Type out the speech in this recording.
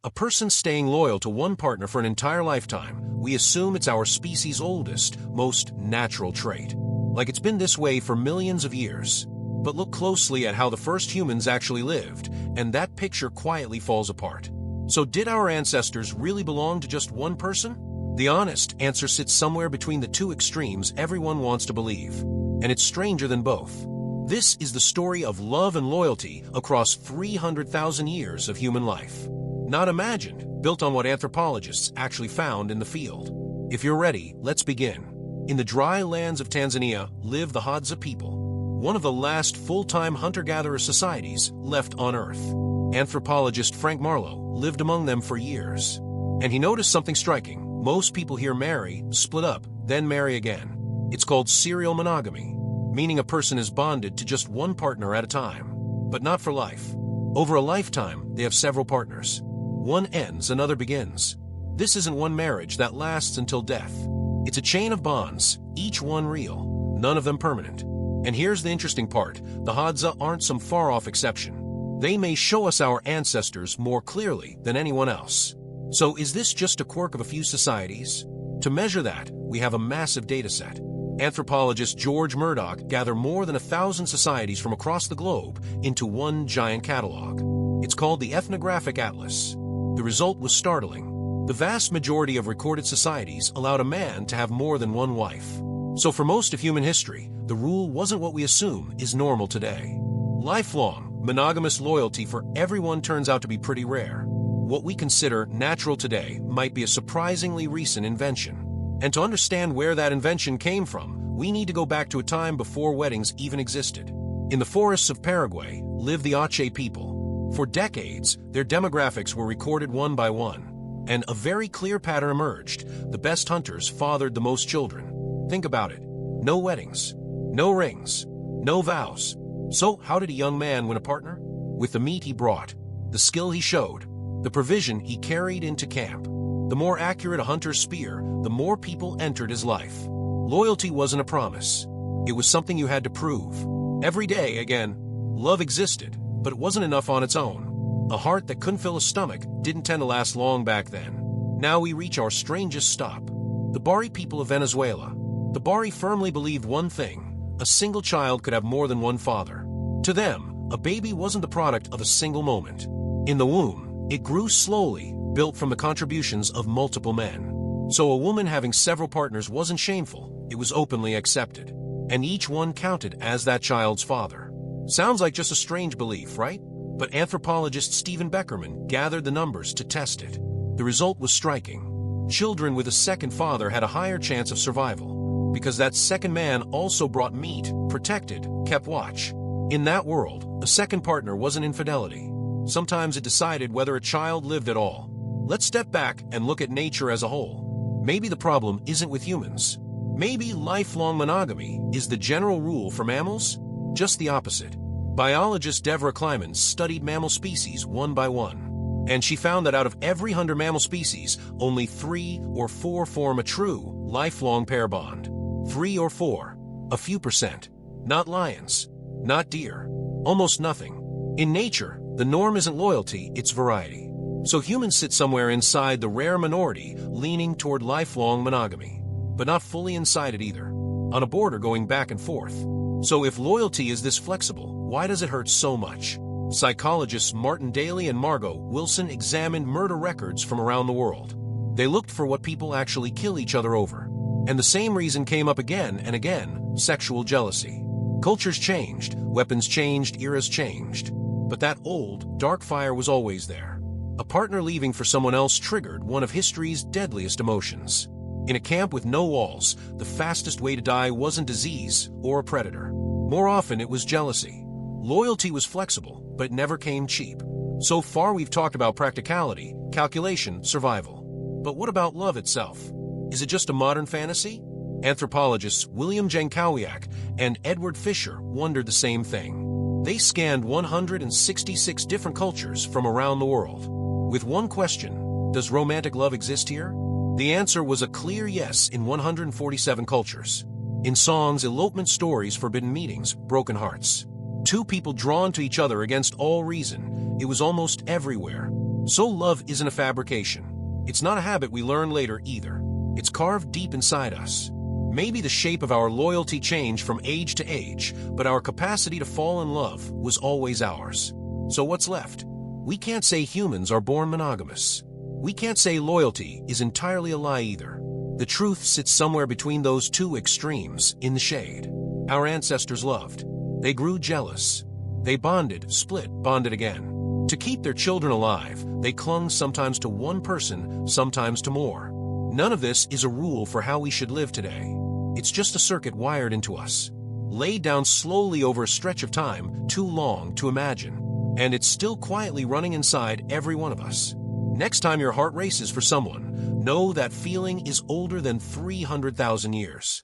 A person staying loyal to one partner for an entire lifetime, we assume it's our species' oldest, most natural trait. Like it's been this way for millions of years. But look closely at how the first humans actually lived, and that picture quietly falls apart. So did our ancestors really belong to just one person? The honest answer sits somewhere between the two extremes everyone wants to believe. And it's stranger than both. This is the story of love and loyalty across 300,000 years of human life. Not imagined, built on what anthropologists actually found in the field. If you're ready, let's begin. In the dry lands of Tanzania live the Hadza people, one of the last full-time hunter-gatherer societies left on Earth. Anthropologist Frank Marlowe lived among them for years. And he noticed something striking. Most people here marry, split up, then marry again. It's called serial monogamy, meaning a person is bonded to just one partner at a time. But not for life. Over a lifetime, they have several partners. One ends, another begins. This isn't one marriage that lasts until death. It's a chain of bonds, each one real, none of them permanent. And here's the interesting part. The Hadza aren't some far-off exception. They may show us our ancestors more clearly than anyone else. So is this just a quirk of a few societies? To measure that, we have a massive data set. Anthropologist George Murdock gathered more than 1,000 societies from across the globe into one giant catalog. It's called the Ethnographic Atlas. The result was startling. The vast majority of recorded societies allowed a man to have more than one wife. So for most of human history, the rule wasn't what we assume is normal today. Lifelong, monogamous loyalty for everyone turns out to be pretty rare. What we consider natural today might be a surprisingly recent invention. And to understand where that invention came from, we need to go back to a time before weddings even existed. In the forests of Paraguay lived the Aché people. For decades, their demographics were recorded one by one. And a very clear pattern emerged. The best hunters fathered the most children. Think about it. No weddings, no rings, no vows. So how did a young man win a partner? With the meat he brought, the skill he showed, the provision he carried into camp. The more accurate a hunter's spear, the more people entered his life. Loyalty wasn't a promise. It was something you had to prove. Every day, again, love existed, but it wasn't enough on its own. A heart that couldn't fill a stomach didn't tend to last long back then. Now we reach our strangest stop. The Barí people of Venezuela. The Barí firmly believed one thing: a single child could have more than one father. To them, a baby wasn't the product of a single moment. In the womb, it grew slowly, built from the contributions of multiple men. So a woman having several partners wasn't shameful, it was openly accepted. And each one counted as that child's father. Sounds like just a strange belief, right? But anthropologist Stephen Beckerman gathered the numbers to test it. The result was striking. Children with a second father had a higher chance of survival, because that second man also brought meat, protected, kept watch. In that world, a second partner wasn't infidelity. Sometimes it decided whether a child lived at all. Let's step back and look at nature as a whole. Maybe the problem isn't with humans. Maybe lifelong monogamy is the general rule for mammals? Just the opposite. Biologist Deborah Kleiman studied mammal species one by one, and she found that out of every 100 mammal species, only 3 or 4 form a true, lifelong pair bond. 3 or 4, a few percent. Not lions, not deer, almost nothing. In nature, the norm isn't loyalty, it's variety. So humans sit somewhere inside the rare minority leaning toward lifelong monogamy, but not fully inside it either, on a border going back and forth. So if loyalty is this flexible, why does it hurt so much? Psychologists Daly and Margo Wilson examined murder records from around the world. They looked for what people actually kill each other over. And the same reason came up again and again: sexual jealousy. Cultures changed, weapons changed, eras changed. But that old, dark fire was always there. A partner leaving for someone else triggered one of history's deadliest emotions. In a camp with no walls, the fastest way to die wasn't disease or a predator. More often, it was jealousy. Loyalty was flexible, but never came cheap. So far, we've talked about practicality, calculation, survival. But what about love itself? Is it just a modern fantasy? Anthropologists William Jankowiak and Edward Fischer wondered the same thing. They scanned 166 different cultures from around the world. With one question: does romantic love exist here? The answer was a clear yes in 147 cultures. In songs, elopement stories, forbidden meetings, broken hearts. Two people drawn to each other against all reason. It was almost everywhere. So love isn't a fabrication. It's not a habit we learn later either. It's carved deep inside us. Maybe the shape of our loyalty changed from age to age, but our capacity to fall in love was always ours. So what's left? We can't say humans are born monogamous. We can't say loyalty is entirely a lie either. The truth sits somewhere between those two extremes, in the shade. Our ancestors loved. They grew jealous. They bonded, split, bonded again. To keep their children alive, they clung sometimes to one person, sometimes to more. None of this is a rule for how we should live today. It's just a circuit wired into us, laid down slowly over a stretch of time too long to imagine, and it's still quietly running inside every one of us. Next time your heart races for someone, know that feeling is older than 300,000 years.